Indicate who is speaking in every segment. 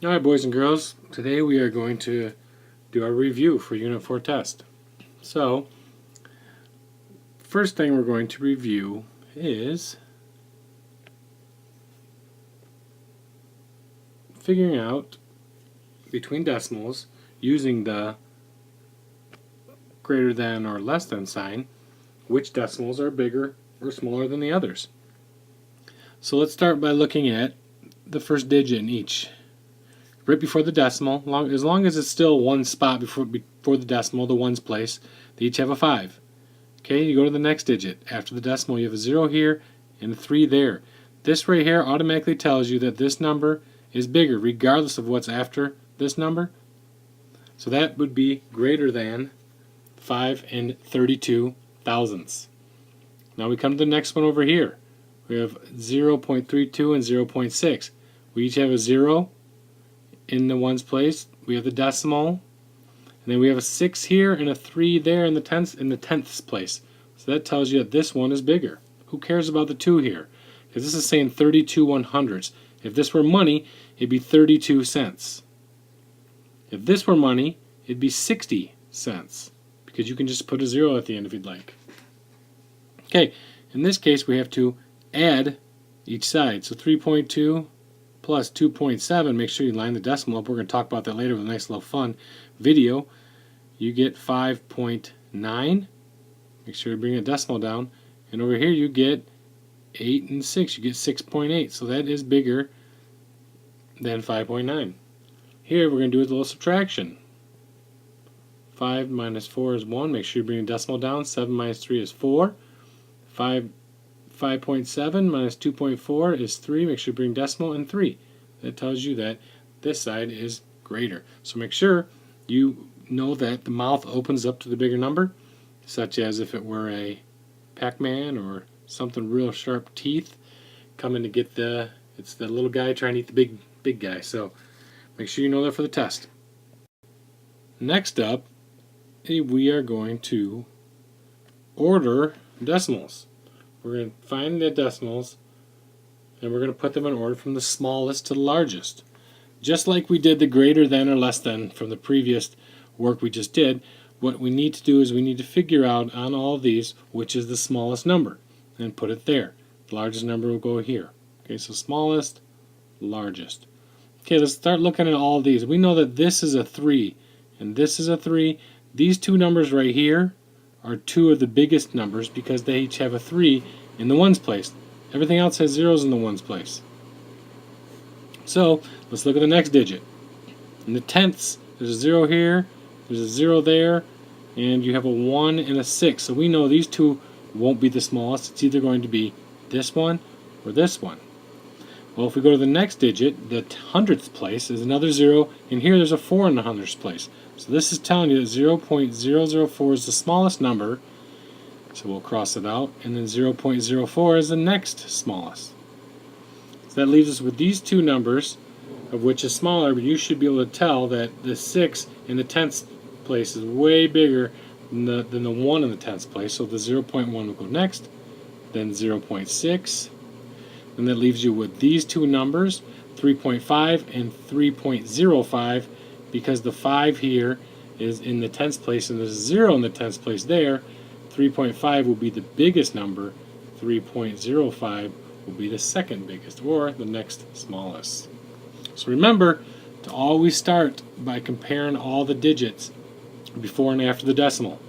Speaker 1: Alright, boys and girls, today we are going to do our review for Unit 4 test. So, first thing we're going to review is figuring out between decimals using the greater than or less than sign which decimals are bigger or smaller than the others. So let's start by looking at the first digit in each. Right before the decimal, as long as it's still one spot before the decimal, the ones place, they each have a 5. Okay, you go to the next digit. After the decimal, you have a 0 here and a 3 there. This right here automatically tells you that this number is bigger, regardless of what's after this number. So that would be greater than 5 and 32 thousandths. Now we come to the next one over here. We have 0.32 and 0.6. We each have a 0 in the ones place. We have the decimal, and then we have a 6 here and a 3 there in the tenths place. So that tells you that this one is bigger. Who cares about the 2 here? Because this is saying 32 100ths. If this were money, it'd be 32 cents. If this were money, it'd be 60 cents. Because you can just put a 0 at the end if you'd like. Okay, in this case we have to add each side. So 3.2 plus 2.7, make sure you line the decimal up. We're going to talk about that later with a nice little fun video. You get 5.9. Make sure to bring the decimal down. And over here you get 8 and 6. You get 6.8. So that is bigger than 5.9. Here we're going to do a little subtraction. 5 minus 4 is 1. Make sure you bring the decimal down. 7 minus 3 is 4. 5.7 minus 2.4 is 3. Make sure you bring decimal and 3. That tells you that this side is greater. So make sure you know that the mouth opens up to the bigger number, such as if it were a Pac-Man or something real sharp teeth coming to get it's the little guy trying to eat the big guy. So make sure you know that for the test. Next up, we are going to order decimals. We're going to find the decimals and we're going to put them in order from the smallest to the largest. Just like we did the greater than or less than from the previous work we just did, what we need to do is we need to figure out on all of these which is the smallest number and put it there. The largest number will go here. Okay, so smallest, largest. Okay, let's start looking at all of these. We know that this is a 3 and this is a 3. These two numbers right here are two of the biggest numbers because they each have a 3 in the ones place. Everything else has zeros in the ones place. So let's look at the next digit. In the tenths, there's a 0 here, there's a 0 there, and you have a 1 and a 6. So we know these two won't be the smallest. It's either going to be this one or this one. Well, if we go to the next digit, the hundredths place is another 0, and here there's a 4 in the hundredths place. So this is telling you that 0.004 is the smallest number, so we'll cross it out, and then 0.04 is the next smallest. So that leaves us with these two numbers, of which is smaller, but you should be able to tell that the 6 in the tenths place is way bigger than the 1 in the tenths place, so the 0.1 will go next, then 0.6, and that leaves you with these two numbers, 3.5 and 3.05, because the 5 here is in the tenths place and there's a 0 in the tenths place there. 3.5 will be the biggest number, 3.05 will be the second biggest, or the next smallest. So remember to always start by comparing all the digits before and after the decimal.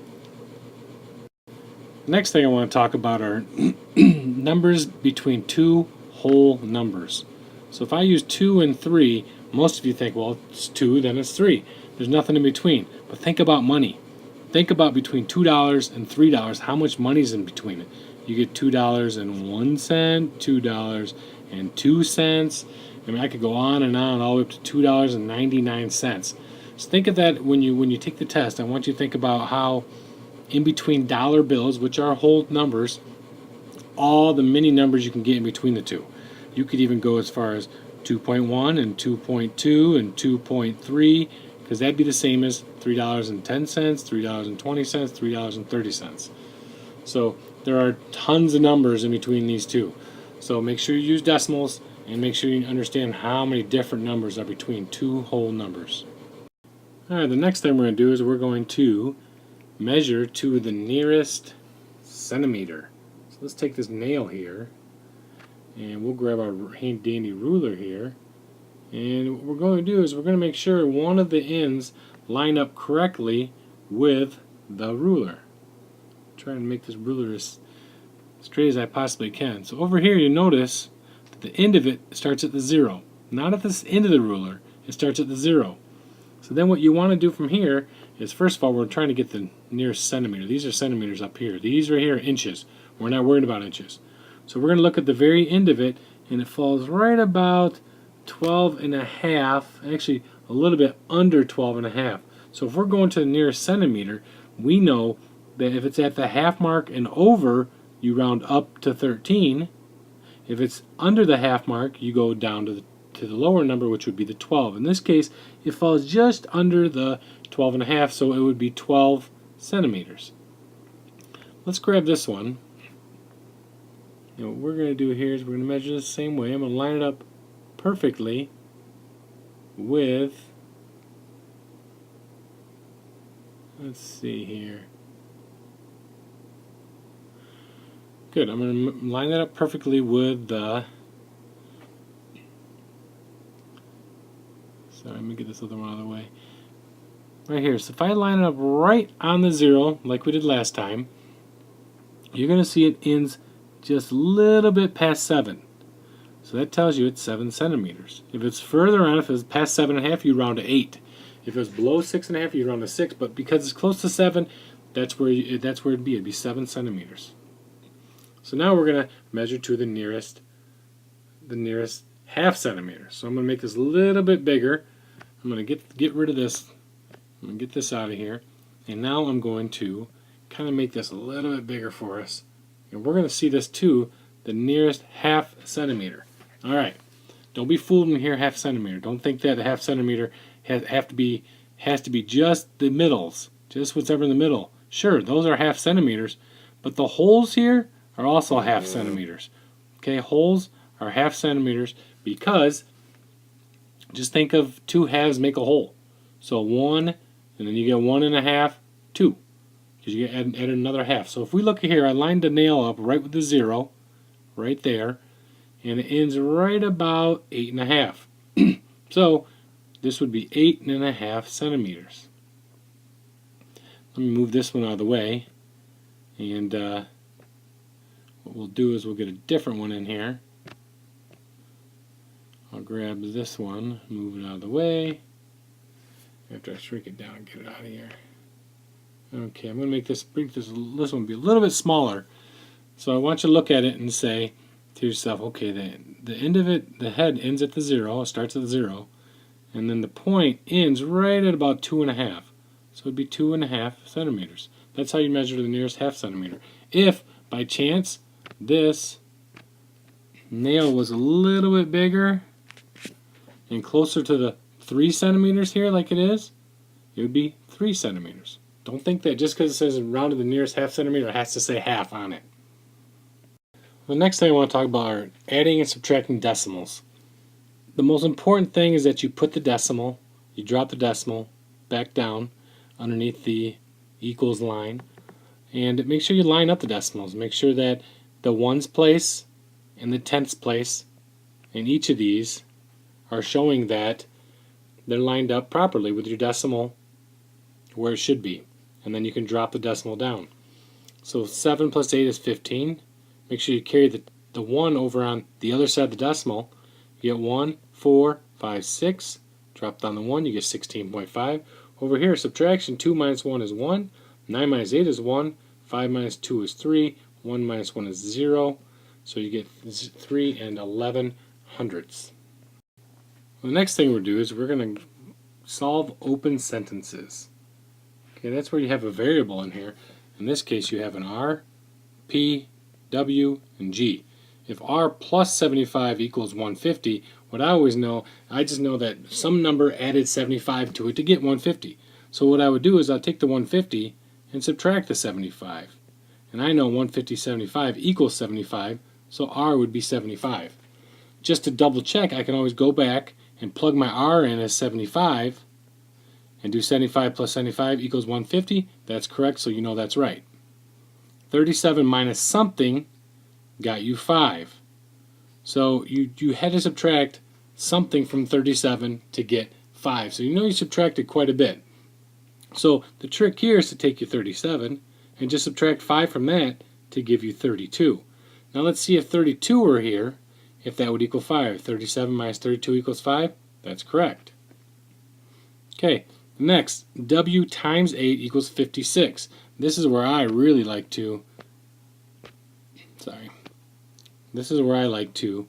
Speaker 1: The next thing I want to talk about are numbers between two whole numbers. So if I use 2 and 3, most of you think, well, it's 2, then it's 3. There's nothing in between. But think about money. Think about between $2 and $3, how much money's in between it. You get $2.01, $2.02. I mean, I could go on and on, all the way up to $2.99. So think of that when you take the test. I want you to think about how in between dollar bills, which are whole numbers, all the many numbers you can get in between the two. You could even go as far as 2.1 and 2.2 and 2.3, because that'd be the same as $3.10, $3.20, $3.30. So there are tons of numbers in between these two. So make sure you use decimals and make sure you understand how many different numbers are between two whole numbers. Alright, the next thing we're going to do is we're going to measure to the nearest centimeter. So let's take this nail here, and we'll grab our handy dandy ruler here, and what we're going to do is we're going to make sure one of the ends line up correctly with the ruler. Try and make this ruler as straight as I possibly can. So over here you notice that the end of it starts at the 0. Not at this end of the ruler, it starts at the 0. So then what you want to do from here is, first of all, we're trying to get the nearest centimeter. These are centimeters up here. These right here are inches. We're not worried about inches. So we're going to look at the very end of it, and it falls right about 12 and a half, actually a little bit under 12 and a half. So if we're going to the nearest centimeter, we know that if it's at the half mark and over, you round up to 13. If it's under the half mark, you go down to the lower number, which would be the 12. In this case, it falls just under the 12 and a half, so it would be 12 centimeters. Let's grab this one. And what we're going to do here is we're going to measure the same way. I'm going to line it up perfectly with, let's see here. Good, I'm going to line that up perfectly with the, sorry, let me get this other one out of the way. Right here, so if I line it up right on the 0, like we did last time, you're going to see it ends just a little bit past 7. So that tells you it's 7 centimeters. If it's further on, if it's past 7.5, you round to 8. If it was below 6.5, you round to 6. But because it's close to 7, that's where it'd be. It'd be 7 centimeters. So now we're going to measure to the nearest half centimeter. So I'm going to make this a little bit bigger. I'm going to get rid of this. I'm going to get this out of here. And now I'm going to kind of make this a little bit bigger for us. And we're going to see this to the nearest half centimeter. Alright, don't be fooled when you hear half centimeter. Don't think that a half centimeter has to be just the middles, just whatever in the middle. Sure, those are half centimeters, but the holes here are also half centimeters. Okay, holes are half centimeters because just think of two halves make a whole. So 1, and then you get 1.5, 2. Because you add another half. So if we look here, I lined the nail up right with the 0, right there, and it ends right about 8.5. So this would be 8.5 centimeters. Let me move this one out of the way, and what we'll do is we'll get a different one in here. I'll grab this one, move it out of the way. After I shrink it down and get it out of here. Okay, I'm going to make this one be a little bit smaller. So I want you to look at it and say to yourself, okay, the end of it, the head ends at the 0, it starts at the 0, and then the point ends right at about 2.5. So it'd be 2.5 centimeters. That's how you measure the nearest half centimeter. If, by chance, this nail was a little bit bigger and closer to the 3 centimeters here like it is, it would be 3 centimeters. Don't think that just because it says round to the nearest half centimeter, it has to say half on it. The next thing I want to talk about are adding and subtracting decimals. The most important thing is that you put the decimal, you drop the decimal back down underneath the equals line, and make sure you line up the decimals. Make sure that the ones place and the tenths place in each of these are showing that they're lined up properly with your decimal where it should be. And then you can drop the decimal down. So 7 plus 8 is 15. Make sure you carry the 1 over on the other side of the decimal. You get 1, 4, 5, 6. Drop down the 1, you get 16.5. Over here, subtraction, 2 minus 1 is 1. 9 minus 8 is 1. 5 minus 2 is 3. 1 minus 1 is 0. So you get 3 and 11 hundredths. Well, the next thing we'll do is we're going to solve open sentences. Okay, that's where you have a variable in here. In this case, you have an R, P, W, and G. If R plus 75 equals 150, what I always know, I just know that some number added 75 to it to get 150. So what I would do is I'll take the 150 and subtract the 75. And I know 150 75 equals 75, so R would be 75. just to double check, I can always go back and plug my R in as 75 and do 75 plus 75 equals 150. That's correct, so you know that's right. 37 minus something got you 5. So you had to subtract something from 37 to get 5. So you know you subtracted quite a bit. So the trick here is to take your 37 and just subtract 5 from that to give you 32. Now let's see if 32 were here, if that would equal 5. 37 minus 32 equals 5. That's correct. Okay, next, W times 8 equals 56. This is where I really like to, this is where I like to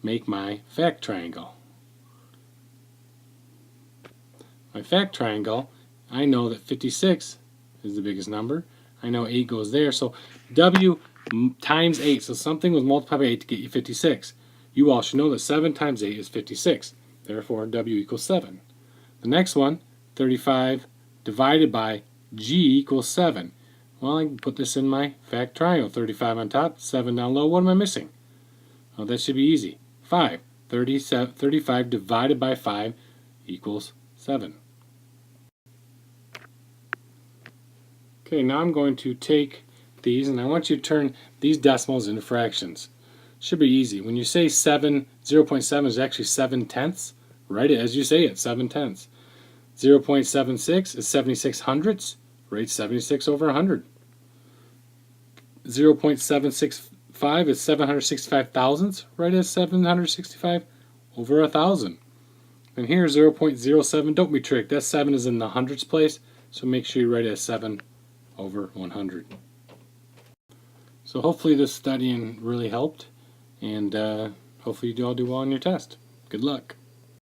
Speaker 1: make my fact triangle. My fact triangle, I know that 56 is the biggest number. I know 8 goes there, so W times 8. So something was multiplied by 8 to get you 56. You all should know that 7 times 8 is 56. Therefore, W equals 7. The next one, 35 divided by G equals 7. Well, I can put this in my fact triangle. 35 on top, 7 down low. What am I missing? Well, that should be easy. 5. 35 divided by 5 equals 7. Okay, now I'm going to take these and I want you to turn these decimals into fractions. Should be easy. When you say 0.7 is actually 7 tenths. Write it as you say it, 7 tenths. 0.76 is 76 hundredths. Write 76 over 100. 0.765 is 765 thousandths. Write it as 765 over 1,000. And here 0.07, don't be tricked. That 7 is in the hundredths place, so make sure you write it as 7 over 100. So hopefully this studying really helped, and hopefully you all do well on your test. Good luck.